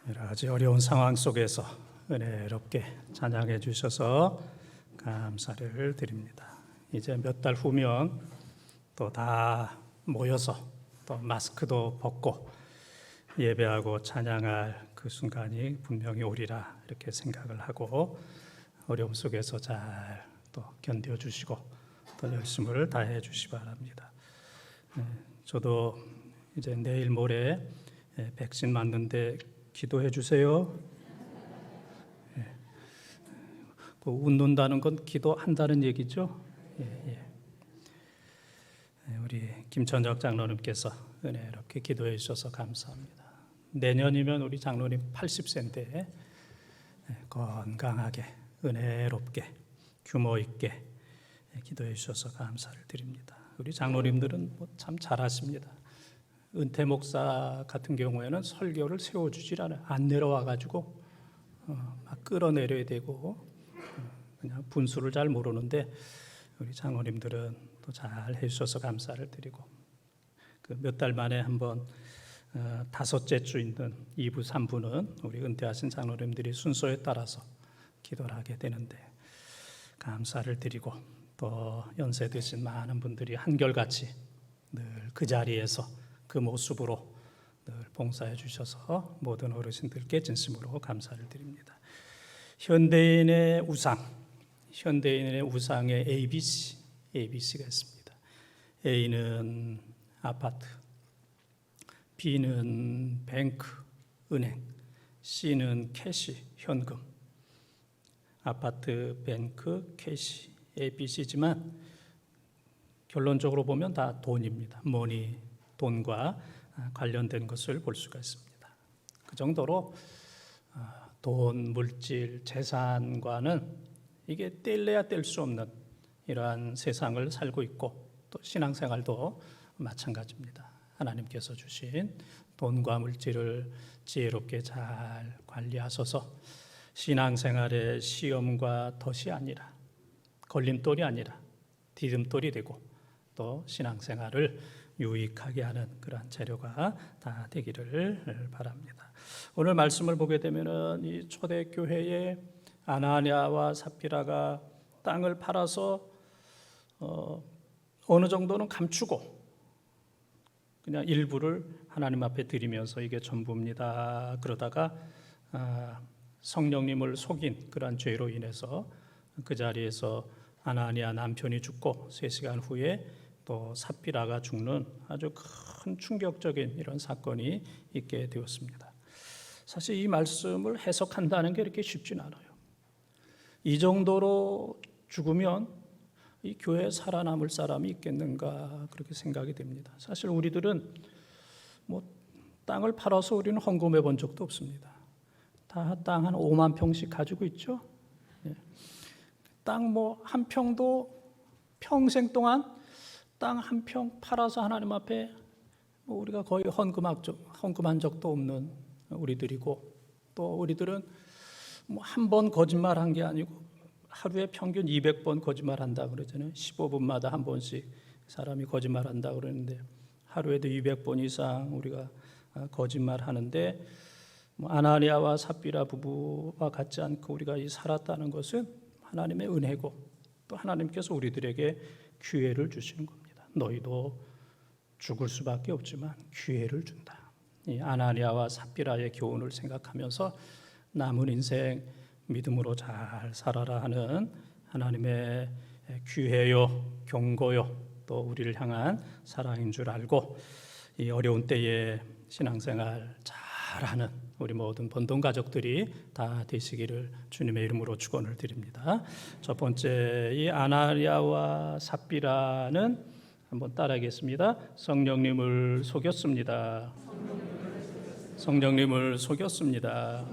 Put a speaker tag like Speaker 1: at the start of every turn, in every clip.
Speaker 1: 여러 가지 어려운 상황 속에서 은혜롭게 찬양해 주셔서 감사를 드립니다. 이제 몇 달 후면 또 다 모여서 또 마스크도 벗고 예배하고 찬양할 그 순간이 분명히 오리라 이렇게 생각을 하고 어려움 속에서 잘 또 견뎌 주시고 또 열심을 다해 주시기 바랍니다. 저도 이제 내일 모레 백신 맞는데 기도해 주세요. 웃는다는 건 기도한다는 얘기죠. 우리 김천적 장로님께서 은혜롭게 기도해 주셔서 감사합니다. 내년이면 우리 장로님 80세인데 건강하게 은혜롭게 규모 있게 기도해 주셔서 감사를 드립니다. 우리 장로님들은 참 잘하십니다. 은퇴 목사 같은 경우에는 설교를 세워주질 않아요. 안 내려와가지고 막 끌어내려야 되고 그냥 분수를 잘 모르는데 우리 장로님들은 또 잘 해주셔서 감사를 드리고 그 몇 달 만에 한번 5째 주 있는 2부 3부는 우리 은퇴하신 장로님들이 순서에 따라서 기도를 하게 되는데 감사를 드리고 또 연세 드신 많은 분들이 한결같이 늘 그 자리에서 그 모습으로 늘 봉사해 주셔서 모든 어르신들께 진심으로 감사를 드립니다. 현대인의 우상의 ABC가 있습니다. A는 아파트, B는 뱅크, 은행, C는 캐시, 현금. 아파트, 뱅크, 캐시, ABC지만 결론적으로 보면 다 돈입니다. 머니, 돈과 관련된 것을 볼 수가 있습니다. 그 정도로 돈, 물질, 재산과는 이게 뗄래야 뗄 수 없는 이러한 세상을 살고 있고 또 신앙생활도 마찬가지입니다. 하나님께서 주신 돈과 물질을 지혜롭게 잘 관리하셔서 신앙생활의 시험과 덫이 아니라 걸림돌이 아니라 디딤돌이 되고 또 신앙생활을 유익하게 하는 그러한 재료가 다 되기를 바랍니다. 오늘 말씀을 보게 되면은 이 초대교회에 아나니아와 삽비라가 땅을 팔아서 어느 정도는 감추고 그냥 일부를 하나님 앞에 드리면서 이게 전부입니다. 그러다가 성령님을 속인 그러한 죄로 인해서 그 자리에서 아나니아 남편이 죽고 3시간 후에 또 삽비라가 죽는 아주 큰 충격적인 이런 사건이 있게 되었습니다. 사실 이 말씀을 해석한다는 게 이렇게 쉽진 않아요. 이 정도로 죽으면 이 교회에 살아남을 사람이 있겠는가 그렇게 생각이 됩니다. 사실 우리들은 땅을 팔아서 우리는 헌금해 본 적도 없습니다. 다 땅 한 5만 평씩 가지고 있죠. 땅 한 평도 평생 동안 땅 한 평 팔아서 하나님 앞에 우리가 거의 헌금한 적도 없는 우리들이고 또 우리들은 한 번 거짓말한 게 아니고 하루에 평균 200번 거짓말한다 그러잖아요. 15분마다 한 번씩 사람이 거짓말한다 그러는데 하루에도 200번 이상 우리가 거짓말하는데 아나니아와 삽비라 부부와 같지 않고 우리가 살았다는 것은 하나님의 은혜고 또 하나님께서 우리들에게 기회를 주시는 겁니다. 너희도 죽을 수밖에 없지만 기회를 준다. 이 아나니아와 삽비라의 교훈을 생각하면서 남은 인생 믿음으로 잘 살아라 하는 하나님의 기회요, 경고요, 또 우리를 향한 사랑인 줄 알고 이 어려운 때에 신앙생활 잘하는 우리 모든 본동 가족들이 다 되시기를 주님의 이름으로 축원을 드립니다. 첫 번째 이 아나니아와 삽비라는 한번 따라하겠습니다. 성령님을 속였습니다. 성령님을 속였습니다.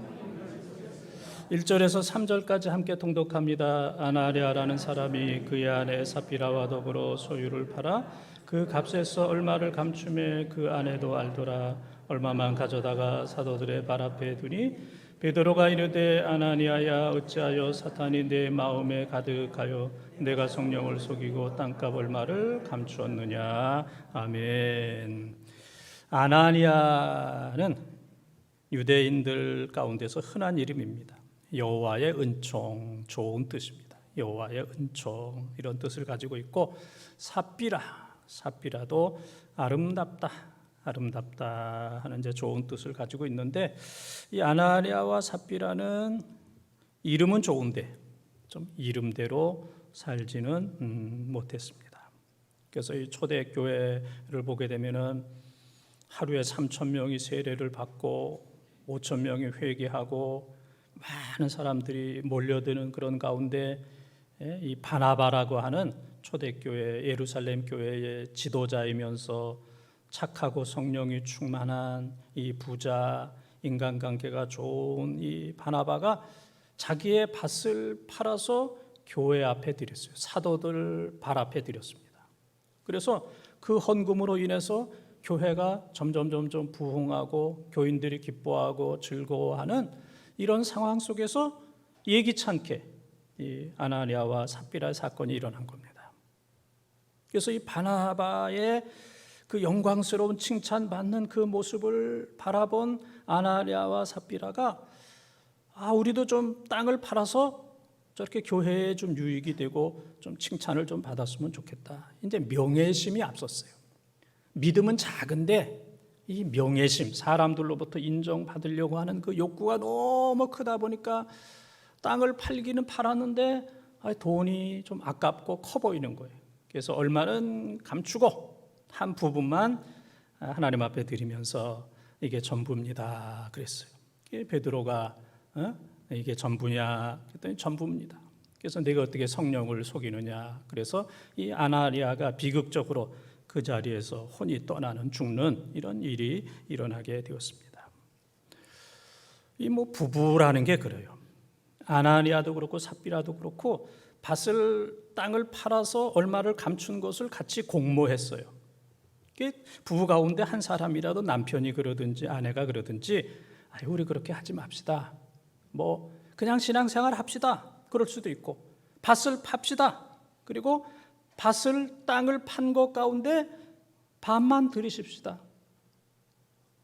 Speaker 1: 1절에서 3절까지 함께 통독합니다. 아나니아라는 사람이 그의 아내 삽비라와 더불어 소유를 팔아 그 값에서 얼마를 감추매 그 아내도 알더라. 얼마만 가져다가 사도들의 발 앞에 두니 베드로가 이르되 아나니아야 어찌하여 사탄이 내 마음에 가득하여 내가 성령을 속이고 땅값 얼마를 감추었느냐. 아멘. 아나니아는 유대인들 가운데서 흔한 이름입니다. 여호와의 은총, 좋은 뜻입니다. 여호와의 은총, 이런 뜻을 가지고 있고, 삽비라도 아름답다 하는 이제 좋은 뜻을 가지고 있는데, 이 아나니아와 삽비라는 이름은 좋은데 좀 이름대로 살지는 못했습니다. 그래서 이 초대교회를 보게 되면은 하루에 3,000명이 세례를 받고 5,000명이 회개하고 많은 사람들이 몰려드는 그런 가운데 이 바나바라고 하는 초대교회 예루살렘 교회의 지도자이면서 착하고 성령이 충만한 이 부자, 인간관계가 좋은 이 바나바가 자기의 밭을 팔아서 교회 앞에 드렸어요. 사도들 발 앞에 드렸습니다. 그래서 그 헌금으로 인해서 교회가 점점 부흥하고 교인들이 기뻐하고 즐거워하는 이런 상황 속에서 예기치 않게 이 아나니아와 삽비라의 사건이 일어난 겁니다. 그래서 이 바나바의 그 영광스러운 칭찬받는 그 모습을 바라본 아나니아와 삽비라가 우리도 좀 땅을 팔아서 저렇게 교회에 좀 유익이 되고 좀 칭찬을 좀 받았으면 좋겠다. 이제 명예심이 앞섰어요. 믿음은 작은데 이 명예심, 사람들로부터 인정받으려고 하는 그 욕구가 너무 크다 보니까 땅을 팔기는 팔았는데 돈이 좀 아깝고 커 보이는 거예요. 그래서 얼마는 감추고 한 부분만 하나님 앞에 드리면서 이게 전부입니다 그랬어요. 베드로가 이게 전부냐 그랬더니 전부입니다. 그래서 내가 어떻게 성령을 속이느냐. 그래서 이 아나니아가 비극적으로 그 자리에서 혼이 떠나는 죽는 이런 일이 일어나게 되었습니다. 이 부부라는 게 그래요. 아나니아도 그렇고 삽비라도 그렇고 땅을 팔아서 얼마를 감춘 것을 같이 공모했어요. 부부 가운데 한 사람이라도 남편이 그러든지 아내가 그러든지 우리 그렇게 하지 맙시다. 그냥 신앙생활 합시다. 그럴 수도 있고 밭을 팝시다. 그리고 땅을 판 것 가운데 반만 드리십시다.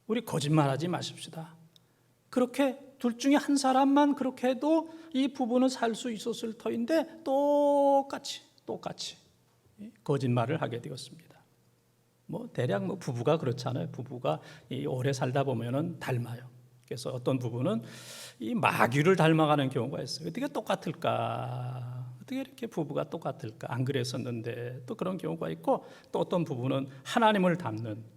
Speaker 1: 우리 거짓말하지 마십시다. 그렇게 둘 중에 한 사람만 그렇게 해도 이 부부는 살 수 있었을 터인데 똑같이 거짓말을 하게 되었습니다. 대략 부부가 그렇잖아요. 부부가 오래 살다 보면은 닮아요. 그래서 어떤 부부는 이 마귀를 닮아가는 경우가 있어요. 어떻게 똑같을까? 어떻게 이렇게 부부가 똑같을까? 안 그랬었는데 또 그런 경우가 있고, 또 어떤 부부는 하나님을 닮는,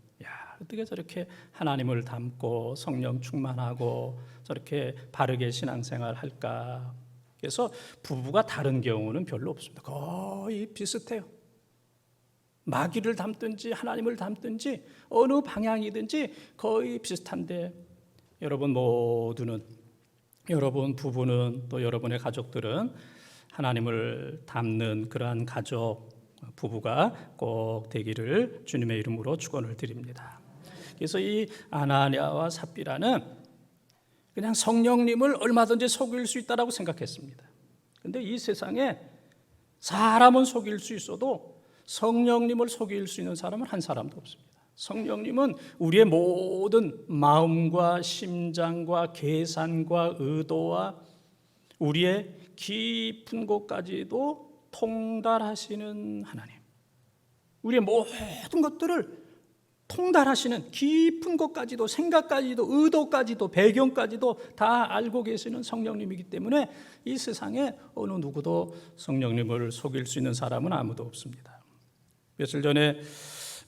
Speaker 1: 어떻게 저렇게 하나님을 닮고 성령 충만하고 저렇게 바르게 신앙생활 할까? 그래서 부부가 다른 경우는 별로 없습니다. 거의 비슷해요. 마귀를 닮든지 하나님을 닮든지 어느 방향이든지 거의 비슷한데, 여러분 모두는, 여러분 부부는, 또 여러분의 가족들은 하나님을 닮는 그러한 가족, 부부가 꼭 되기를 주님의 이름으로 축원을 드립니다. 그래서 이 아나니아와 삽비라는 그냥 성령님을 얼마든지 속일 수 있다라고 생각했습니다. 그런데 이 세상에 사람은 속일 수 있어도 성령님을 속일 수 있는 사람은 한 사람도 없습니다. 성령님은 우리의 모든 마음과 심장과 계산과 의도와 우리의 깊은 곳까지도 통달하시는 하나님, 우리의 모든 것들을 통달하시는 깊은 것까지도, 생각까지도, 의도까지도, 배경까지도 다 알고 계시는 성령님이기 때문에 이 세상에 어느 누구도 성령님을 속일 수 있는 사람은 아무도 없습니다. 며칠 전에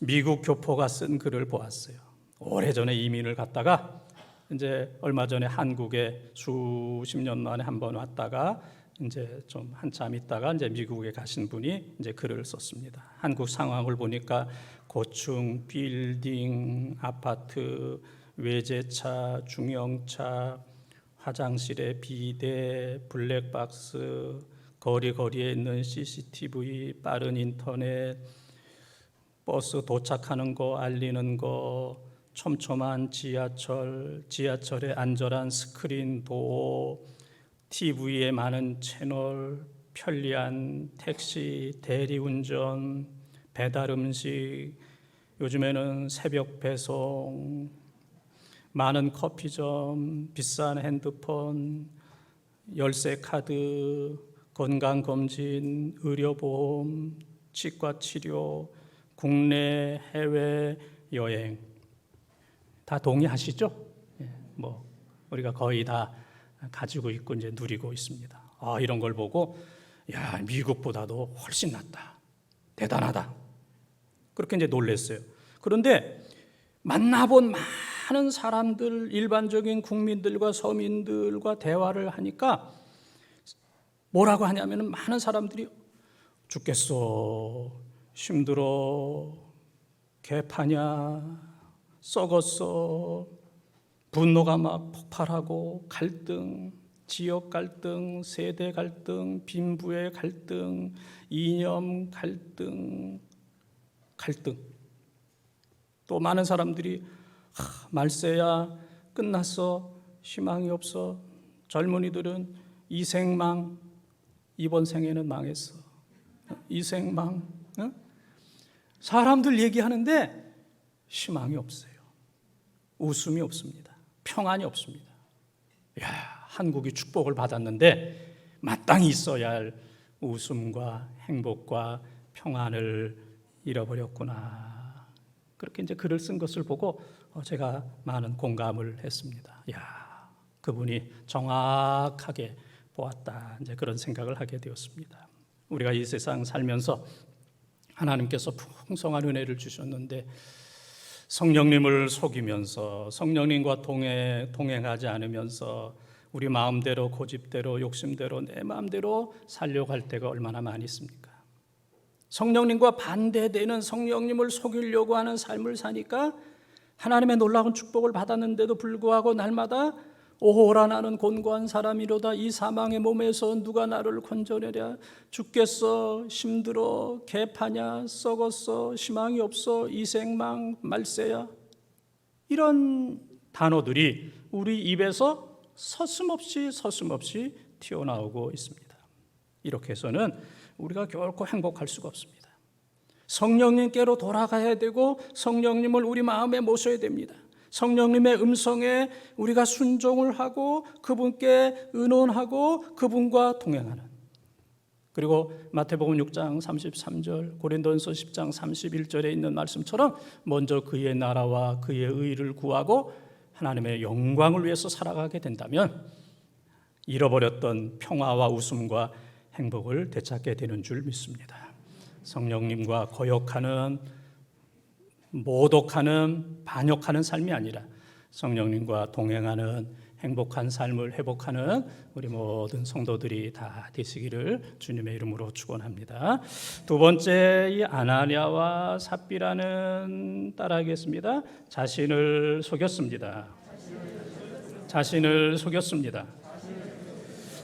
Speaker 1: 미국 교포가 쓴 글을 보았어요. 오래전에 이민을 갔다가 이제 얼마 전에 한국에 수십 년 만에 한번 왔다가 이제 좀 한참 있다가 이제 미국에 가신 분이 이제 글을 썼습니다. 한국 상황을 보니까 고층 빌딩, 아파트, 외제차, 중형차, 화장실에 비데, 블랙박스, 거리에 있는 CCTV, 빠른 인터넷, 버스 도착하는 거 알리는 거, 촘촘한 지하철에 안전한 스크린 도어, TV에 많은 채널, 편리한 택시, 대리운전, 배달 음식, 요즘에는 새벽 배송, 많은 커피점, 비싼 핸드폰, 열쇠 카드, 건강검진, 의료보험, 치과치료, 국내 해외 여행 다 동의하시죠? 뭐 우리가 거의 다 가지고 있고 이제 누리고 있습니다. 이런 걸 보고 야, 미국보다도 훨씬 낫다, 대단하다, 그렇게 이제 놀랐어요. 그런데 만나본 많은 사람들, 일반적인 국민들과 서민들과 대화를 하니까 뭐라고 하냐면 많은 사람들이 죽겠어, 힘들어, 개파냐, 썩었어, 분노가 막 폭발하고, 갈등, 지역 갈등, 세대 갈등, 빈부의 갈등, 이념 갈등, 또 많은 사람들이 말세야, 끝났어, 희망이 없어, 젊은이들은 이생망, 이번 생에는 망했어, 이생망. 사람들 얘기하는데 희망이 없어요. 웃음이 없습니다. 평안이 없습니다. 야, 한국이 축복을 받았는데 마땅히 있어야 할 웃음과 행복과 평안을 잃어버렸구나. 그렇게 이제 글을 쓴 것을 보고 제가 많은 공감을 했습니다. 야, 그분이 정확하게 보았다, 이제 그런 생각을 하게 되었습니다. 우리가 이 세상 살면서 하나님께서 풍성한 은혜를 주셨는데 성령님을 속이면서, 성령님과 동행하지 않으면서 우리 마음대로, 고집대로, 욕심대로, 내 마음대로 살려고 할 때가 얼마나 많이 있습니까? 성령님과 반대되는, 성령님을 속이려고 하는 삶을 사니까 하나님의 놀라운 축복을 받았는데도 불구하고 날마다 오호라, 나는 곤고한 사람이로다, 이 사망의 몸에서 누가 나를 건져내랴, 죽겠어, 힘들어, 개파냐, 썩었어, 희망이 없어, 이생망, 말세야, 이런 단어들이 우리 입에서 서슴없이 튀어나오고 있습니다. 이렇게 해서는 우리가 결코 행복할 수가 없습니다. 성령님께로 돌아가야 되고 성령님을 우리 마음에 모셔야 됩니다. 성령님의 음성에 우리가 순종을 하고 그분께 의논하고 그분과 동행하는, 그리고 마태복음 6장 33절, 고린도전서 10장 31절에 있는 말씀처럼 먼저 그의 나라와 그의 의를 구하고 하나님의 영광을 위해서 살아가게 된다면 잃어버렸던 평화와 웃음과 행복을 되찾게 되는 줄 믿습니다. 성령님과 거역하는, 모독하는, 반역하는 삶이 아니라 성령님과 동행하는 행복한 삶을 회복하는 우리 모든 성도들이 다 되시기를 주님의 이름으로 축원합니다. 두 번째, 이 아나니아와 삽비라는, 따라하겠습니다. 자신을 속였습니다.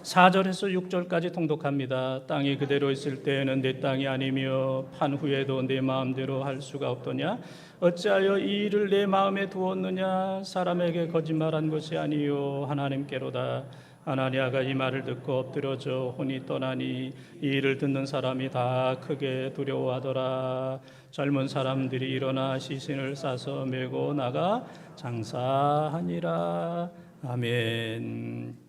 Speaker 1: 4절에서 6절까지 통독합니다. 땅이 그대로 있을 때에는 내 땅이 아니며 판 후에도 내 마음대로 할 수가 없더냐? 어찌하여 이 일을 내 마음에 두었느냐? 사람에게 거짓말한 것이 아니요 하나님께로다. 아나니아가 이 말을 듣고 엎드려져 혼이 떠나니 이 일을 듣는 사람이 다 크게 두려워하더라. 젊은 사람들이 일어나 시신을 싸서 메고 나가 장사하니라. 아멘.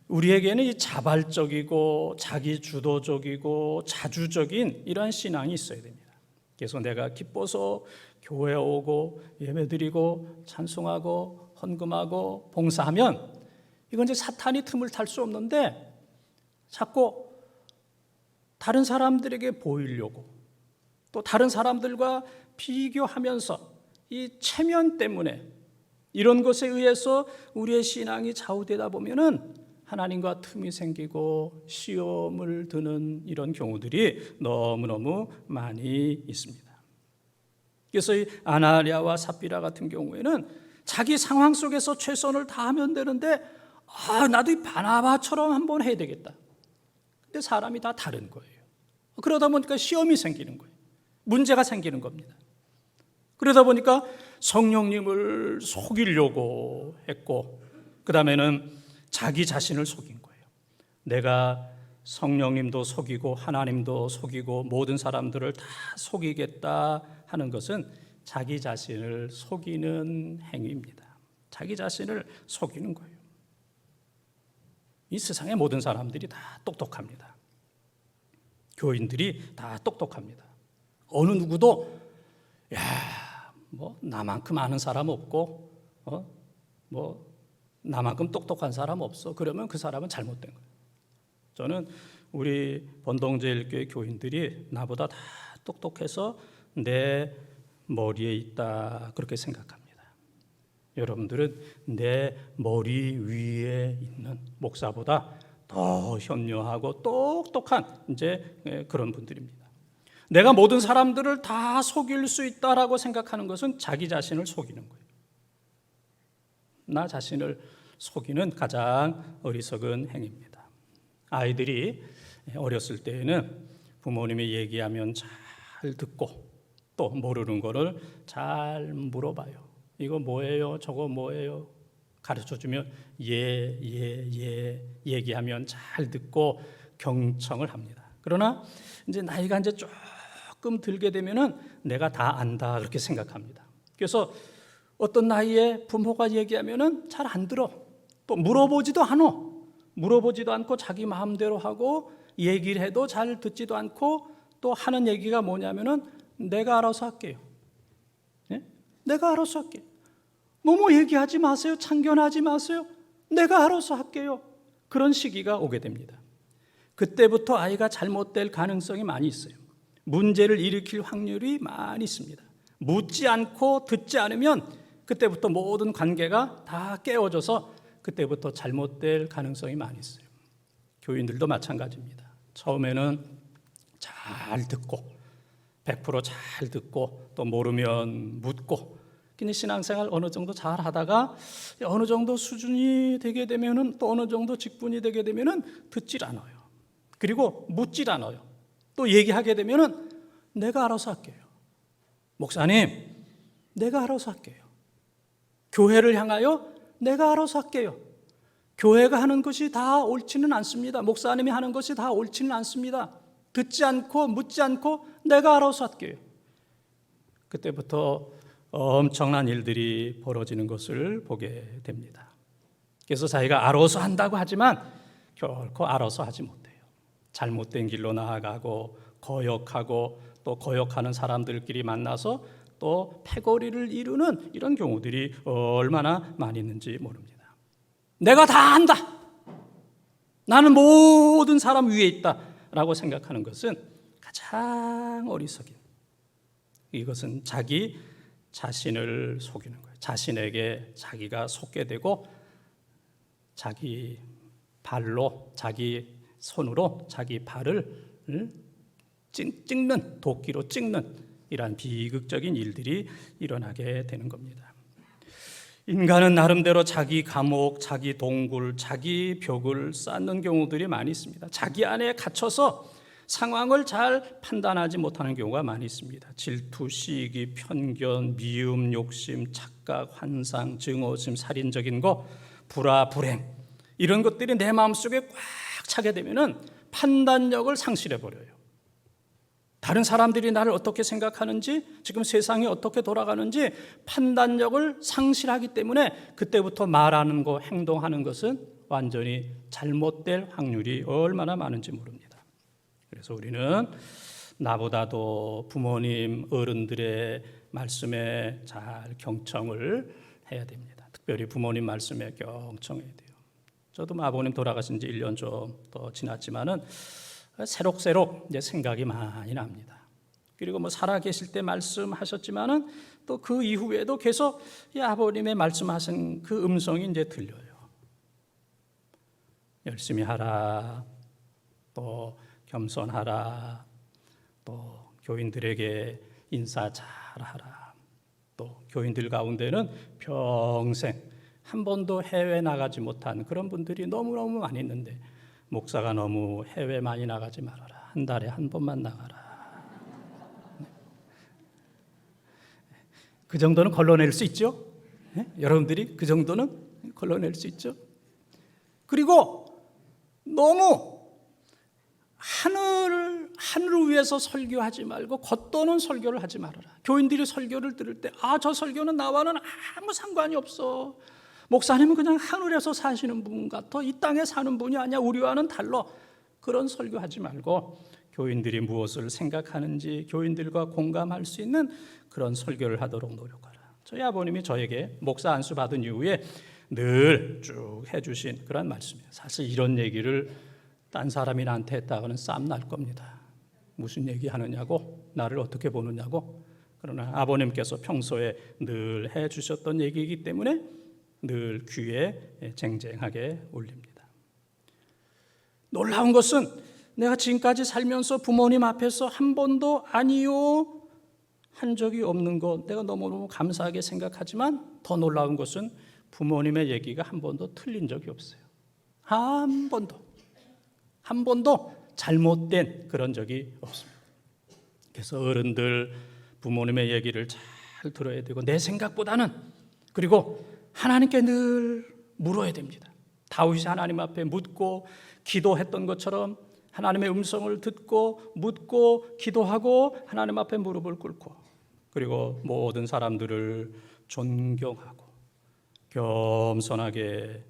Speaker 1: 우리에게는 이 자발적이고 자기주도적이고 자주적인 이러한 신앙이 있어야 됩니다. 그래서 내가 기뻐서 교회에 오고 예배드리고 찬송하고 헌금하고 봉사하면 이건 이제 사탄이 틈을 탈 수 없는데, 자꾸 다른 사람들에게 보이려고, 또 다른 사람들과 비교하면서 이 체면 때문에 이런 것에 의해서 우리의 신앙이 좌우되다 보면은 하나님과 틈이 생기고 시험을 드는 이런 경우들이 너무너무 많이 있습니다. 그래서 이 아나니아와 삽비라 같은 경우에는 자기 상황 속에서 최선을 다하면 되는데, 나도 이 바나바처럼 한번 해야 되겠다. 근데 사람이 다 다른 거예요. 그러다 보니까 시험이 생기는 거예요. 문제가 생기는 겁니다. 그러다 보니까 성령님을 속이려고 했고, 그 다음에는 자기 자신을 속인 거예요. 내가 성령님도 속이고 하나님도 속이고 모든 사람들을 다 속이겠다 하는 것은 자기 자신을 속이는 행위입니다. 자기 자신을 속이는 거예요. 이 세상의 모든 사람들이 다 똑똑합니다. 교인들이 다 똑똑합니다. 어느 누구도 나만큼 아는 사람 없고 나만큼 똑똑한 사람 없어. 그러면 그 사람은 잘못된 거예요. 저는 우리 번동제일교회 교인들이 나보다 다 똑똑해서 내 머리에 있다 그렇게 생각합니다. 여러분들은 내 머리 위에 있는 목사보다 더 현명하고 똑똑한 그런 분들입니다. 내가 모든 사람들을 다 속일 수 있다라고 생각하는 것은 자기 자신을 속이는 거예요. 나 자신을 속이는 가장 어리석은 행위입니다. 아이들이 어렸을 때에는 부모님이 얘기하면 잘 듣고 또 모르는 거를 잘 물어봐요. 이거 뭐예요? 저거 뭐예요? 가르쳐주면 예 얘기하면 잘 듣고 경청을 합니다. 그러나 이제 나이가 조금 들게 되면은 내가 다 안다 그렇게 생각합니다. 그래서 어떤 나이에 부모가 얘기하면은 잘 안 들어. 또 물어보지도 않고 자기 마음대로 하고 얘기를 해도 잘 듣지도 않고 또 하는 얘기가 뭐냐면은 내가 알아서 할게요. 네? 내가 알아서 할게요. 너무 얘기하지 마세요. 참견하지 마세요. 내가 알아서 할게요. 그런 시기가 오게 됩니다. 그때부터 아이가 잘못될 가능성이 많이 있어요. 문제를 일으킬 확률이 많이 있습니다. 묻지 않고 듣지 않으면 그때부터 모든 관계가 다 깨어져서 그때부터 잘못될 가능성이 많이 있어요. 교인들도 마찬가지입니다. 처음에는 잘 듣고 100% 잘 듣고 또 모르면 묻고 근데 신앙생활 어느 정도 잘 하다가 어느 정도 수준이 되게 되면은 또 어느 정도 직분이 되게 되면은 듣질 않아요. 그리고 묻질 않아요. 또 얘기하게 되면은 내가 알아서 할게요. 목사님, 내가 알아서 할게요. 교회를 향하여 내가 알아서 할게요. 교회가 하는 것이 다 옳지는 않습니다. 목사님이 하는 것이 다 옳지는 않습니다. 듣지 않고 묻지 않고 내가 알아서 할게요. 그때부터 엄청난 일들이 벌어지는 것을 보게 됩니다. 그래서 자기가 알아서 한다고 하지만 결코 알아서 하지 못해요. 잘못된 길로 나아가고 거역하고 또 거역하는 사람들끼리 만나서 또 패거리를 이루는 이런 경우들이 얼마나 많이 있는지 모릅니다. 내가 다 안다. 나는 모든 사람 위에 있다라고 생각하는 것은 가장 어리석인, 이것은 자기 자신을 속이는 거예요. 자신에게 자기가 속게 되고 자기 발로, 자기 손으로 자기 발을 찍는, 도끼로 찍는 이러한 비극적인 일들이 일어나게 되는 겁니다. 인간은 나름대로 자기 감옥, 자기 동굴, 자기 벽을 쌓는 경우들이 많이 있습니다. 자기 안에 갇혀서 상황을 잘 판단하지 못하는 경우가 많이 있습니다. 질투, 시기, 편견, 미움, 욕심, 착각, 환상, 증오심, 살인적인 거, 불화, 불행 이런 것들이 내 마음속에 꽉 차게 되면은 판단력을 상실해버려요. 다른 사람들이 나를 어떻게 생각하는지, 지금 세상이 어떻게 돌아가는지 판단력을 상실하기 때문에 그때부터 말하는 거, 행동하는 것은 완전히 잘못될 확률이 얼마나 많은지 모릅니다. 그래서 우리는 나보다도 부모님, 어른들의 말씀에 잘 경청을 해야 됩니다. 특별히 부모님 말씀에 경청해야 돼요. 저도 아버님 돌아가신 지 1년 좀 더 지났지만은 새록새록 이제 생각이 많이 납니다. 그리고 살아 계실 때 말씀하셨지만은 또 그 이후에도 계속 이 아버님의 말씀하신 그 음성이 이제 들려요. 열심히 하라. 또 겸손하라. 또 교인들에게 인사 잘하라. 또 교인들 가운데는 평생 한 번도 해외 나가지 못한 그런 분들이 너무너무 많이 있는데 목사가 너무 해외 많이 나가지 말아라. 한 달에 한 번만 나가라. 그 정도는 걸러낼 수 있죠? 네? 여러분들이 그 정도는 걸러낼 수 있죠? 그리고 너무 하늘을 위해서 설교하지 말고 겉도는 설교를 하지 말아라. 교인들이 설교를 들을 때 저 설교는 나와는 아무 상관이 없어. 목사님은 그냥 하늘에서 사시는 분 같아. 이 땅에 사는 분이 아니야. 우리와는 달라. 그런 설교하지 말고 교인들이 무엇을 생각하는지 교인들과 공감할 수 있는 그런 설교를 하도록 노력하라. 저희 아버님이 저에게 목사 안수 받은 이후에 늘 쭉 해주신 그런 말씀이에요. 사실 이런 얘기를 딴 사람이 나한테 했다가는 싸움 날 겁니다. 무슨 얘기 하느냐고, 나를 어떻게 보느냐고. 그러나 아버님께서 평소에 늘 해주셨던 얘기이기 때문에 늘 귀에 쟁쟁하게 울립니다. 놀라운 것은 내가 지금까지 살면서 부모님 앞에서 한 번도 아니요 한 적이 없는 것, 내가 너무너무 감사하게 생각하지만 더 놀라운 것은 부모님의 얘기가 한 번도 틀린 적이 없어요. 한 번도 잘못된 그런 적이 없습니다. 그래서 어른들 부모님의 얘기를 잘 들어야 되고 내 생각보다는, 그리고 하나님께 늘 물어야 됩니다. 다윗이 하나님 앞에 묻고 기도했던 것처럼 하나님의 음성을 듣고 묻고 기도하고 하나님 앞에 무릎을 꿇고, 그리고 모든 사람들을 존경하고 겸손하게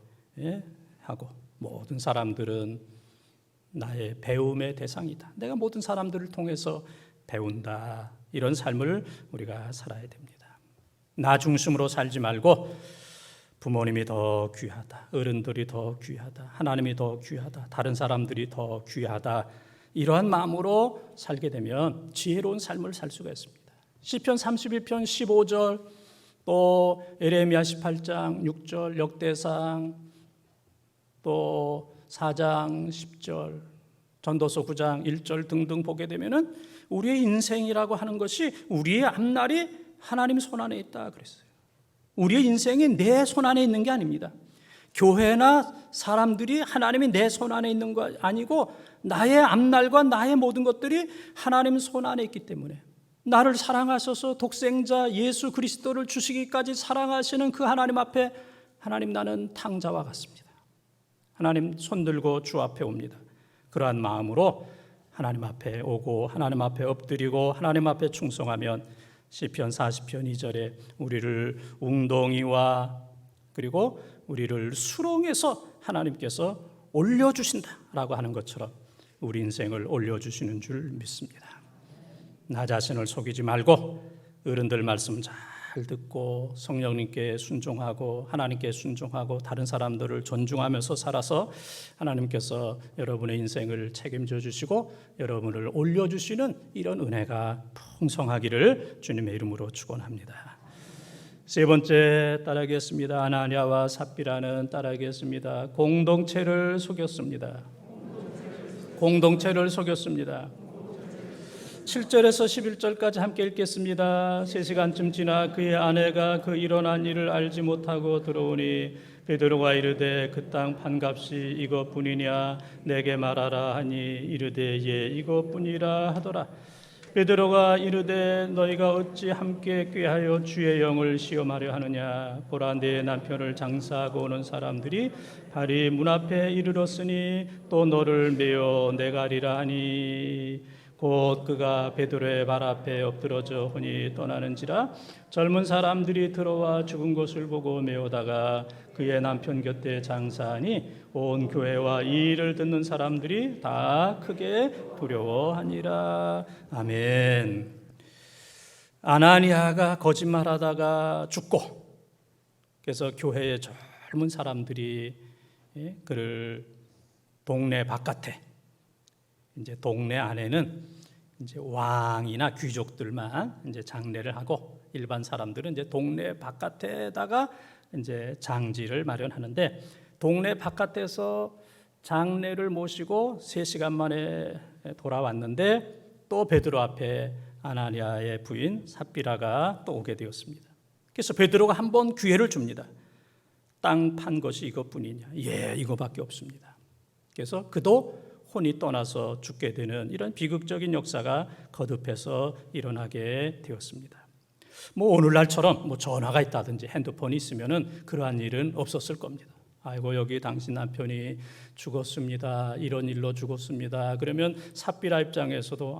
Speaker 1: 하고, 모든 사람들은 나의 배움의 대상이다. 내가 모든 사람들을 통해서 배운다. 이런 삶을 우리가 살아야 됩니다. 나 중심으로 살지 말고 부모님이 더 귀하다, 어른들이 더 귀하다, 하나님이 더 귀하다, 다른 사람들이 더 귀하다, 이러한 마음으로 살게 되면 지혜로운 삶을 살 수가 있습니다. 시편 32편 15절, 또 에레미야 18장 6절, 역대상 또 4장 10절, 전도서 9장 1절 등등 보게 되면은 우리의 인생이라고 하는 것이, 우리의 앞날이 하나님 손 안에 있다 그랬어요. 우리의 인생이 내 손 안에 있는 게 아닙니다. 교회나 사람들이 하나님이 내 손 안에 있는 거 아니고 나의 앞날과 나의 모든 것들이 하나님 손 안에 있기 때문에, 나를 사랑하셔서 독생자 예수 그리스도를 주시기까지 사랑하시는 그 하나님 앞에, 하나님 나는 탕자와 같습니다. 하나님 손들고 주 앞에 옵니다. 그러한 마음으로 하나님 앞에 오고 하나님 앞에 엎드리고 하나님 앞에 충성하면 시편 40편 2절에 우리를 웅덩이와 그리고 우리를 수렁에서 하나님께서 올려주신다라고 하는 것처럼 우리 인생을 올려주시는 줄 믿습니다. 나 자신을 속이지 말고 어른들 말씀 잘 듣고 성령님께 순종하고 하나님께 순종하고 다른 사람들을 존중하면서 살아서 하나님께서 여러분의 인생을 책임져 주시고 여러분을 올려주시는 이런 은혜가 풍성하기를 주님의 이름으로 축원합니다. 세 번째 따라하겠습니다. 아나니아와 삽비라는 따라하겠습니다. 공동체를 속였습니다. 공동체를 속였습니다. 7절에서 11절까지 함께 읽겠습니다. 3시간쯤 지나 그의 아내가 그 일어난 일을 알지 못하고 들어오니 베드로가 이르되 그 땅 판값이 이것뿐이냐 내게 말하라 하니 이르되 예 이것뿐이라 하더라. 베드로가 이르되 너희가 어찌 함께 꾀하여 주의 영을 시험하려 하느냐. 보라 내 남편을 장사하고 오는 사람들이 발이 문 앞에 이르렀으니 또 너를 메어 내가리라 하니 곧 그가 베드로의 발 앞에 엎드러져 혼이 떠나는지라. 젊은 사람들이 들어와 죽은 것을 보고 메우다가 그의 남편 곁에 장사하니 온 교회와 이 일을 듣는 사람들이 다 크게 두려워하니라. 아멘. 아나니아가 거짓말하다가 죽고, 그래서 교회의 젊은 사람들이 그를 동네 바깥에, 이제 동네 안에는 이제 왕이나 귀족들만 이제 장례를 하고 일반 사람들은 이제 동네 바깥에다가 이제 장지를 마련하는데, 동네 바깥에서 장례를 모시고 3시간 만에 돌아왔는데 또 베드로 앞에 아나니아의 부인 삽비라가 또 오게 되었습니다. 그래서 베드로가 한 번 기회를 줍니다. 땅 판 것이 이것뿐이냐? 예, 이거밖에 없습니다. 그래서 그도 혼이 떠나서 죽게 되는 이런 비극적인 역사가 거듭해서 일어나게 되었습니다. 오늘날처럼 전화가 있다든지 핸드폰이 있으면은 그러한 일은 없었을 겁니다. 아이고 여기 당신 남편이 죽었습니다. 이런 일로 죽었습니다. 그러면 삽비라 입장에서도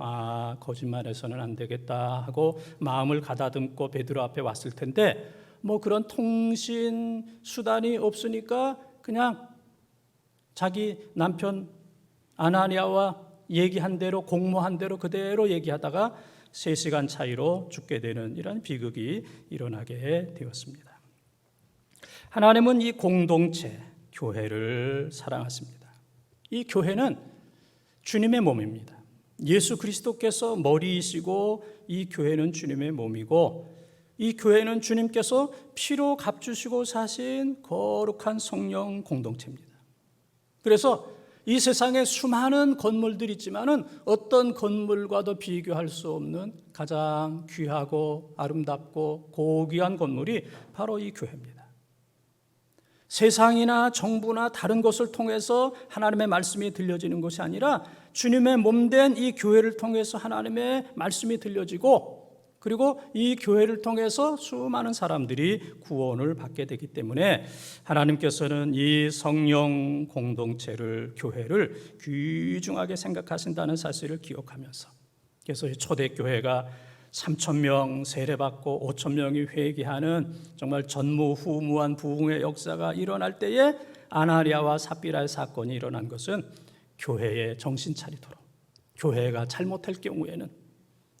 Speaker 1: 거짓말해서는 안 되겠다 하고 마음을 가다듬고 베드로 앞에 왔을 텐데, 뭐 그런 통신 수단이 없으니까 그냥 자기 남편 아나니아와 얘기한 대로 공모한 대로 그대로 얘기하다가 3시간 차이로 죽게 되는 이런 비극이 일어나게 되었습니다. 하나님은 이 공동체, 교회를 사랑하십니다. 이 교회는 주님의 몸입니다. 예수 그리스도께서 머리이시고 이 교회는 주님의 몸이고 이 교회는 주님께서 피로 값주시고 사신 거룩한 성령 공동체입니다. 그래서 이 세상에 수많은 건물들이 있지만은 어떤 건물과도 비교할 수 없는 가장 귀하고 아름답고 고귀한 건물이 바로 이 교회입니다. 세상이나 정부나 다른 것을 통해서 하나님의 말씀이 들려지는 것이 아니라 주님의 몸된 이 교회를 통해서 하나님의 말씀이 들려지고 그리고 이 교회를 통해서 수많은 사람들이 구원을 받게 되기 때문에 하나님께서는 이 성령 공동체를, 교회를 귀중하게 생각하신다는 사실을 기억하면서, 그래서 초대교회가 3,000명 세례받고 5,000명이 회개하는 정말 전무후무한 부흥의 역사가 일어날 때에 아나니아와 삽비라의 사건이 일어난 것은 교회의 정신 차리도록, 교회가 잘못할 경우에는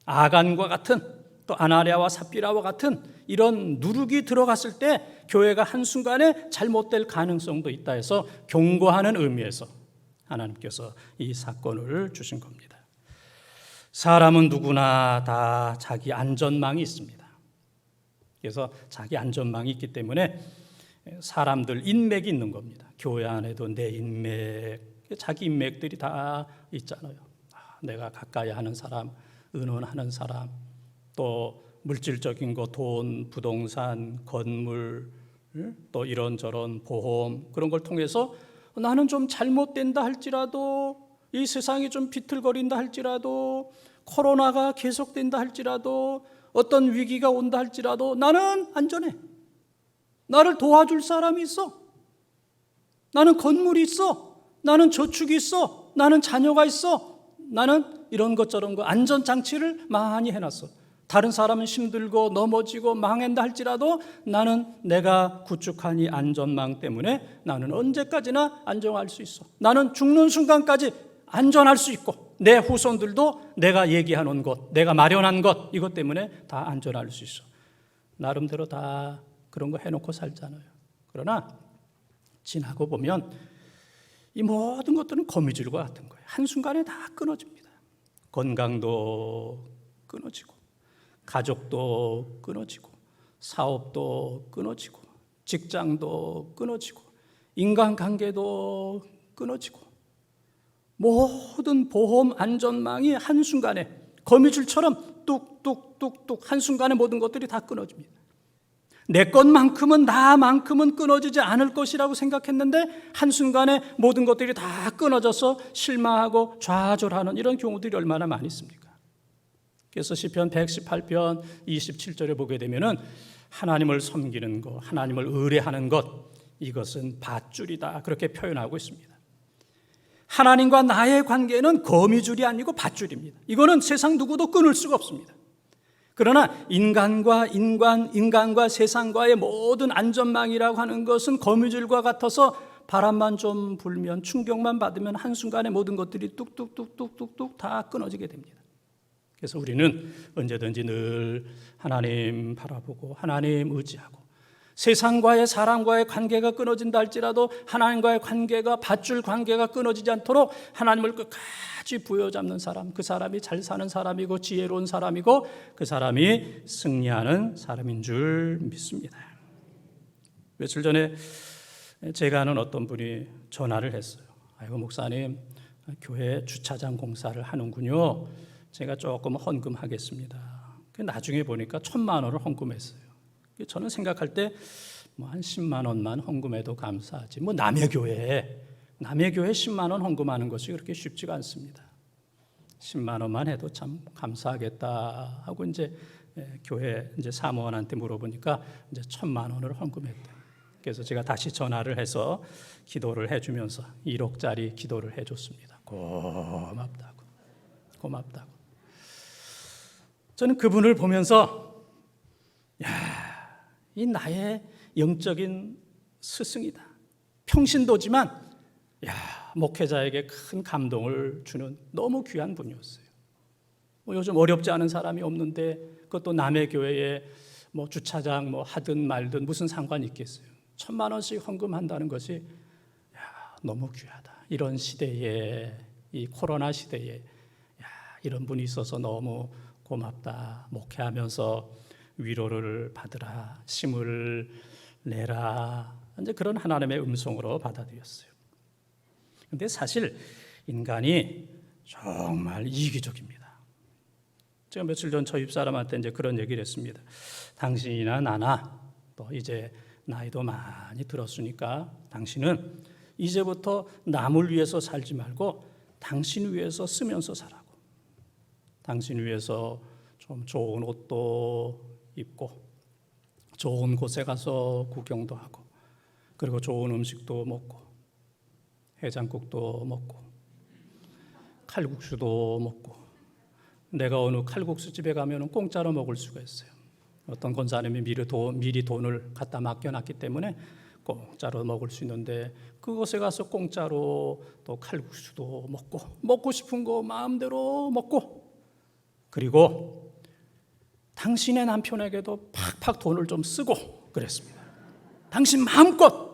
Speaker 1: 아간과 같은 또 아나니아와 삽비라와 같은 이런 누룩이 들어갔을 때 교회가 한순간에 잘못될 가능성도 있다 해서 경고하는 의미에서 하나님께서 이 사건을 주신 겁니다. 사람은 누구나 다 자기 안전망이 있습니다. 그래서 자기 안전망이 있기 때문에 사람들 인맥이 있는 겁니다. 교회 안에도 내 인맥, 자기 인맥들이 다 있잖아요. 내가 가까이 하는 사람, 의논하는 사람, 또 물질적인 거, 돈, 부동산, 건물, 또 이런저런 보험, 그런 걸 통해서 나는 좀 잘못된다 할지라도, 이 세상이 좀 비틀거린다 할지라도, 코로나가 계속된다 할지라도, 어떤 위기가 온다 할지라도 나는 안전해. 나를 도와줄 사람이 있어. 나는 건물이 있어. 나는 저축이 있어. 나는 자녀가 있어. 나는 이런 것 저런 거 안전장치를 많이 해놨어. 다른 사람은 힘들고 넘어지고 망한다 할지라도 나는 내가 구축한 이 안전망 때문에 나는 언제까지나 안정할 수 있어. 나는 죽는 순간까지 안전할 수 있고 내 후손들도 내가 얘기해놓은 것, 내가 마련한 것, 이것 때문에 다 안전할 수 있어. 나름대로 다 그런 거 해놓고 살잖아요. 그러나 지나고 보면 이 모든 것들은 거미줄과 같은 거예요. 한순간에 다 끊어집니다. 건강도 끊어지고, 가족도 끊어지고, 사업도 끊어지고, 직장도 끊어지고, 인간관계도 끊어지고, 모든 보험 안전망이 한순간에 거미줄처럼 뚝뚝뚝뚝 한순간에 모든 것들이 다 끊어집니다. 내 것만큼은 나만큼은 끊어지지 않을 것이라고 생각했는데 한순간에 모든 것들이 다 끊어져서 실망하고 좌절하는 이런 경우들이 얼마나 많이 있습니까? 그래서 시편 118편 27절에 보게 되면은 하나님을 섬기는 것, 하나님을 의뢰하는 것, 이것은 밧줄이다, 그렇게 표현하고 있습니다. 하나님과 나의 관계는 거미줄이 아니고 밧줄입니다. 이거는 세상 누구도 끊을 수가 없습니다. 그러나 인간과 세상과의 모든 안전망이라고 하는 것은 거미줄과 같아서 바람만 좀 불면, 충격만 받으면 한순간에 모든 것들이 뚝뚝뚝뚝뚝뚝 다 끊어지게 됩니다. 그래서 우리는 언제든지 늘 하나님 바라보고 하나님 의지하고, 세상과의 사람과의 관계가 끊어진다 할지라도 하나님과의 관계가, 밧줄 관계가 끊어지지 않도록 하나님을 끝까지 부여잡는 사람, 그 사람이 잘 사는 사람이고 지혜로운 사람이고 그 사람이 승리하는 사람인 줄 믿습니다. 며칠 전에 제가 아는 어떤 분이 전화를 했어요. 아이고 목사님, 교회 주차장 공사를 하는군요. 제가 조금 헌금하겠습니다. 나중에 보니까 1,000만 원을 헌금했어요. 저는 생각할 때 한 10만 원만 헌금해도 감사하지, 남의 교회에 10만 원 헌금하는 것이 그렇게 쉽지가 않습니다. 10만 원만 해도 참 감사하겠다 하고 이제 교회 이제 사무원한테 물어보니까 이제 1,000만 원을 헌금했대요. 그래서 제가 다시 전화를 해서 기도를 해주면서 1억짜리 기도를 해줬습니다. 고맙다고. 저는 그분을 보면서 이 나의 영적인 스승이다. 평신도지만 목회자에게 큰 감동을 주는 너무 귀한 분이었어요. 요즘 어렵지 않은 사람이 없는데 그것도 남의 교회에 주차장 하든 말든 무슨 상관이 있겠어요. 1,000만 원씩 헌금한다는 것이 너무 귀하다. 이런 시대에, 이 코로나 시대에 이런 분이 있어서 너무 고맙다. 목회하면서 위로를 받으라, 힘을 내라, 이제 그런 하나님의 음성으로 받아들였어요. 그런데 사실 인간이 정말 이기적입니다. 제가 며칠 전 저희 집사람한테 이제 그런 얘기를 했습니다. 당신이나 나나 또 이제 나이도 많이 들었으니까 당신은 이제부터 남을 위해서 살지 말고 당신 위해서 쓰면서 살라고. 당신 위해서 좀 좋은 옷도 입고 좋은 곳에 가서 구경도 하고 그리고 좋은 음식도 먹고 해장국도 먹고 칼국수도 먹고 내가 어느 칼국수 집에 가면 공짜로 먹을 수가 있어요. 어떤 권사님이 미리 돈을 갖다 맡겨놨기 때문에 공짜로 먹을 수 있는데 그곳에 가서 공짜로 또 칼국수도 먹고 싶은 거 마음대로 먹고 그리고 당신의 남편에게도 팍팍 돈을 좀 쓰고 그랬습니다. 당신 마음껏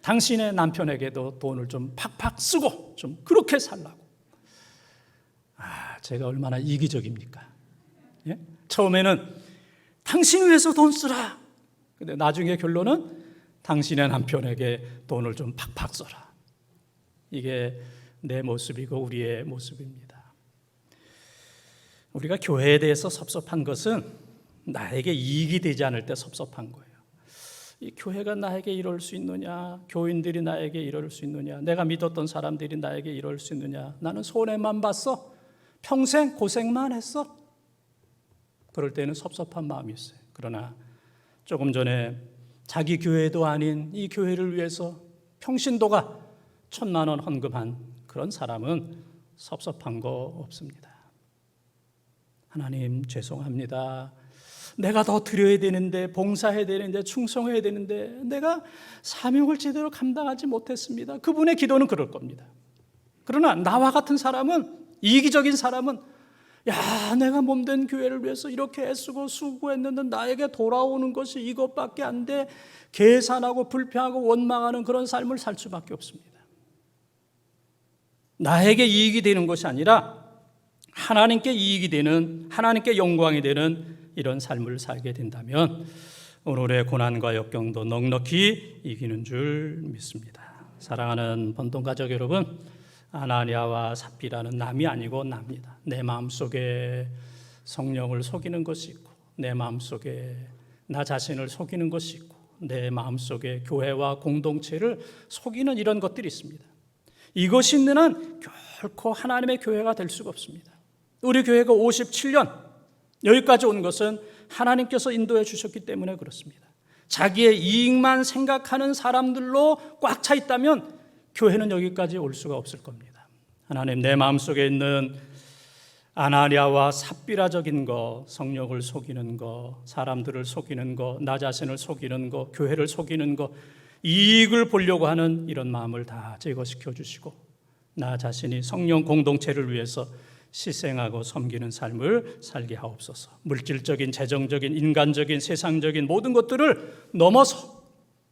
Speaker 1: 당신의 남편에게도 돈을 좀 팍팍 쓰고 좀 그렇게 살라고. 제가 얼마나 이기적입니까? 예? 처음에는 당신 위해서 돈 쓰라. 근데 나중에 결론은 당신의 남편에게 돈을 좀 팍팍 써라. 이게 내 모습이고 우리의 모습입니다. 우리가 교회에 대해서 섭섭한 것은 나에게 이익이 되지 않을 때 섭섭한 거예요. 이 교회가 나에게 이럴 수 있느냐, 교인들이 나에게 이럴 수 있느냐, 내가 믿었던 사람들이 나에게 이럴 수 있느냐, 나는 손해만 봤어, 평생 고생만 했어. 그럴 때는 섭섭한 마음이 있어요. 그러나 조금 전에 자기 교회도 아닌 이 교회를 위해서 평신도가 1,000만 원 헌금한 그런 사람은 섭섭한 거 없습니다. 하나님 죄송합니다. 내가 더 드려야 되는데, 봉사해야 되는데, 충성해야 되는데 내가 사명을 제대로 감당하지 못했습니다. 그분의 기도는 그럴 겁니다. 그러나 나와 같은 사람은, 이기적인 사람은 내가 몸된 교회를 위해서 이렇게 애쓰고 수고했는데 나에게 돌아오는 것이 이것밖에 안 돼. 계산하고 불평하고 원망하는 그런 삶을 살 수밖에 없습니다. 나에게 이익이 되는 것이 아니라 하나님께 이익이 되는, 하나님께 영광이 되는 이런 삶을 살게 된다면 오늘의 고난과 역경도 넉넉히 이기는 줄 믿습니다. 사랑하는 번동가족 여러분, 아나니아와 삽비라는 남이 아니고 납니다. 내 마음속에 성령을 속이는 것이 있고 내 마음속에 나 자신을 속이는 것이 있고 내 마음속에 교회와 공동체를 속이는 이런 것들이 있습니다. 이것이 있는 한 결코 하나님의 교회가 될 수가 없습니다. 우리 교회가 57년 여기까지 온 것은 하나님께서 인도해 주셨기 때문에 그렇습니다. 자기의 이익만 생각하는 사람들로 꽉 차 있다면 교회는 여기까지 올 수가 없을 겁니다. 하나님, 내 마음속에 있는 아나니아와 삽비라적인 거, 성령을 속이는 거, 사람들을 속이는 거, 나 자신을 속이는 거, 교회를 속이는 거, 이익을 보려고 하는 이런 마음을 다 제거시켜 주시고 나 자신이 성령 공동체를 위해서 희생하고 섬기는 삶을 살게 하옵소서. 물질적인, 재정적인, 인간적인, 세상적인 모든 것들을 넘어서,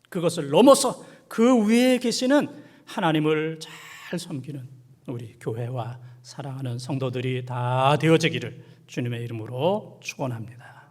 Speaker 1: 그것을 넘어서 그 위에 계시는 하나님을 잘 섬기는 우리 교회와 사랑하는 성도들이 다 되어지기를 주님의 이름으로 축원합니다.